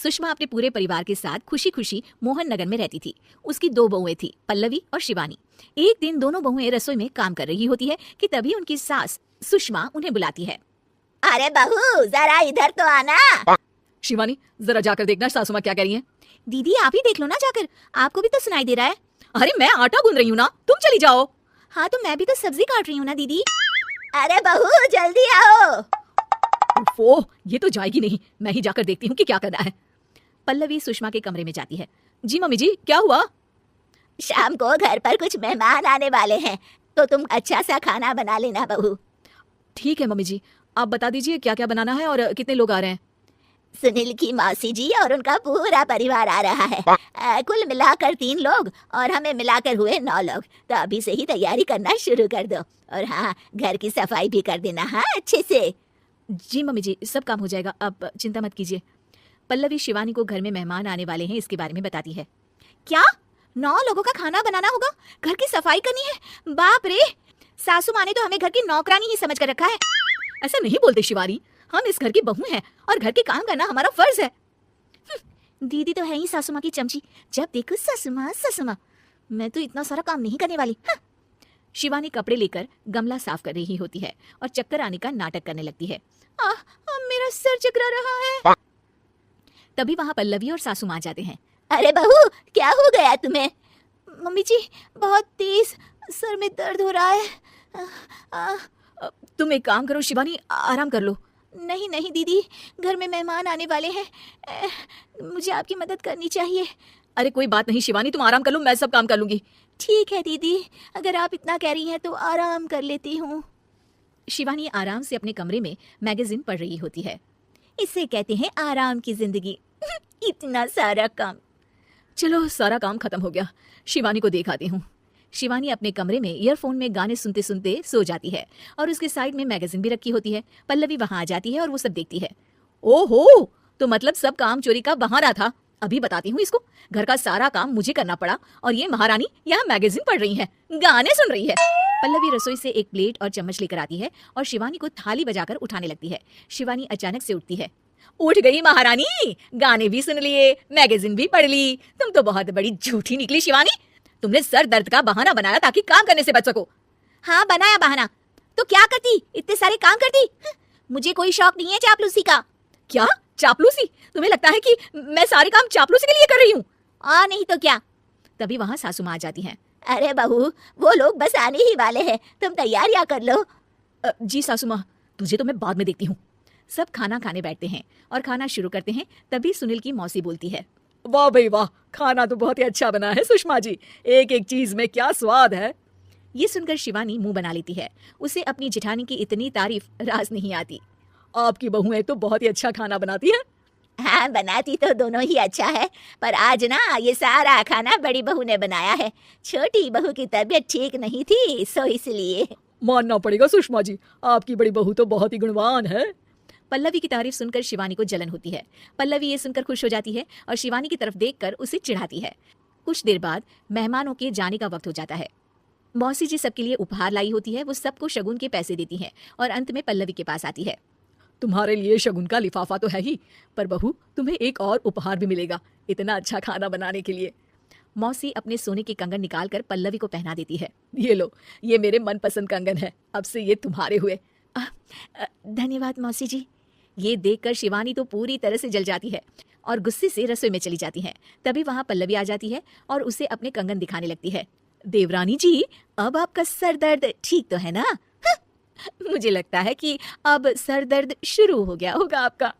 सुषमा अपने पूरे परिवार के साथ खुशी खुशी मोहन नगर में रहती थी। उसकी 2 बहुएं थी, पल्लवी और शिवानी। एक दिन दोनों बहुएं रसोई में काम कर रही होती है कि तभी उनकी सास सुषमा उन्हें बुलाती है। अरे बहू, जरा इधर तो आना। शिवानी, जरा जाकर देखना सासू माँ क्या कह रही है। दीदी आप ही देख लो ना जाकर, आपको भी तो सुनाई दे रहा है। अरे मैं आटा गूंद रही हूँ ना, तुम चली जाओ। हाँ तो मैं भी तो सब्जी काट रही हूँ ना दीदी। अरे बहू जल्दी आओ। ओह, ये तो जाएगी नहीं, मैं ही जाकर देखती हूँ कि क्या करना है। पल्लवी सुषमा के कमरे में जाती है। जी मम्मी जी, क्या हुआ? शाम को घर पर कुछ मेहमान आने वाले हैं, तो तुम अच्छा सा खाना बना लेना बहू। ठीक है मम्मी जी, आप बता दीजिए क्या क्या बनाना है और कितने लोग आ रहे हैं। सुनील की मौसी जी और उनका पूरा परिवार आ रहा है। कुल मिलाकर 3 लोग और हमें मिलाकर हुए 9 लोग। तो अभी से ही तैयारी करना शुरू कर दो। और हाँ, घर की सफाई भी कर देना, हाँ अच्छे से। जी मम्मी जी, सब काम हो जाएगा, आप चिंता मत कीजिए। पल्लवी शिवानी को घर में मेहमान आने वाले हैं इसके बारे में बताती है। क्या 9 लोगों का खाना बनाना होगा, घर की सफाई करनी है? बाप रे, सासू माँ ने तो हमें घर की नौकरानी ही समझ कर रखा है। ऐसा नहीं बोलते शिवानी, हम इस घर की बहू हैं और घर के काम करना हमारा फर्ज है। दीदी तो है ही सासू माँ की चमची, जब देखो सासू माँ। मैं तो इतना सारा काम नहीं करने वाली। शिवानी कपड़े लेकर गमला साफ कर रही होती है और चक्कर आने का नाटक करने लगती है। मेरा सर चकरा रहा है। तभी वहाँ पल्लवी और सासू माँ जाते हैं। अरे बहू, क्या हो गया तुम्हें? मम्मी जी, बहुत तेज सर में दर्द हो रहा है। तुम एक काम करो शिवानी, आराम कर लो। नहीं नहीं दीदी, घर में मेहमान आने वाले हैं, मुझे आपकी मदद करनी चाहिए। अरे कोई बात नहीं शिवानी, तुम आराम कर लो, मैं सब काम कर लूंगी। ठीक है दीदी, अगर आप इतना कह रही हैं तो आराम कर लेती हूँ। शिवानी आराम से अपने कमरे में मैगजीन पढ़ रही होती है। इसे कहते हैं आराम की जिंदगी। इतना सारा काम। चलो सारा काम खत्म हो गया, शिवानी को दिखाती हूँ। शिवानी अपने कमरे में ईयरफोन में गाने सुनते सुनते सो जाती है और उसके साइड में मैगजीन भी रखी होती है। पल्लवी वहां आ जाती है और वो सब देखती है। ओहो, तो मतलब सब काम चोरी का बहाना था। अभी बताती हूँ इसको, घर का सारा काम मुझे करना पड़ा और ये महारानी यहाँ मैगजीन पढ़ रही है, गाने सुन रही है। पल्लवी रसोई से एक प्लेट और चम्मच लेकर आती है और शिवानी को थाली बजाकर उठाने लगती है। शिवानी अचानक से उठती है। उठ गई महारानी, गाने भी सुन लिए, मैगजीन भी पढ़ ली। तुम तो बहुत बड़ी झूठी निकली शिवानी। तुमने सर दर्द का बहाना बनाया ताकि काम करने से बच सको। हाँ बनाया बहाना, तो क्या करती, इतने सारे काम करती। मुझे कोई शौक नहीं है चापलूसी का। क्या चापलूसी? तुम्हें लगता है कि मैं सारे काम चापलूसी के लिए कर रही हूँ? नहीं तो क्या। तभी वहाँ सासू माँ आ जाती हैं। अरे बहू, वो लोग बस आने ही वाले हैं, तुम तैयारियां कर लो। जी सासू माँ, तुझे तो मैं बाद में देखती हूँ। सब खाना खाने बैठते हैं और खाना शुरू करते हैं। तभी सुनील की मौसी बोलती है। वाह भाई वाह, खाना तो बहुत ही अच्छा बना है सुषमा जी, एक एक चीज में क्या स्वाद है। ये सुनकर शिवानी मुंह बना लेती है। उसे अपनी जेठानी की इतनी तारीफ रास नहीं आती। आपकी बहुएं तो बहुत ही अच्छा खाना बनाती हैं। हाँ, बनाती तो दोनों ही अच्छा है, पर आज ना ये सारा खाना बड़ी बहू ने बनाया है। छोटी बहू की तबीयत ठीक नहीं थी, सो इसलिए। मानना पड़ेगा सुषमा जी, आपकी बड़ी बहू तो बहुत ही गुणवान है। पल्लवी की तारीफ सुनकर शिवानी को जलन होती है। पल्लवी ये सुनकर खुश हो जाती है और शिवानी की तरफ देखकर उसे चिढ़ाती है। कुछ देर बाद मेहमानों के जाने का वक्त हो जाता है। मौसी जी सबके लिए उपहार लाई होती है। वो सबको शगुन के पैसे देती हैं और अंत में पल्लवी के पास आती है। तुम्हारे लिए शगुन का लिफाफा तो है ही, पर बहू तुम्हें एक और उपहार भी मिलेगा इतना अच्छा खाना बनाने के लिए। मौसी अपने सोने के कंगन निकालकर पल्लवी को पहना देती है। ये लो, ये मेरे मनपसंद कंगन है, अब से ये तुम्हारे हुए। धन्यवाद मौसी जी। ये देखकर शिवानी तो पूरी तरह से जल जाती है और गुस्से से रसोई में चली जाती है। तभी वहाँ पल्लवी आ जाती है और उसे अपने कंगन दिखाने लगती है। देवरानी जी, अब आपका सर दर्द ठीक तो है ना? मुझे लगता है कि अब सर दर्द शुरू हो गया होगा आपका।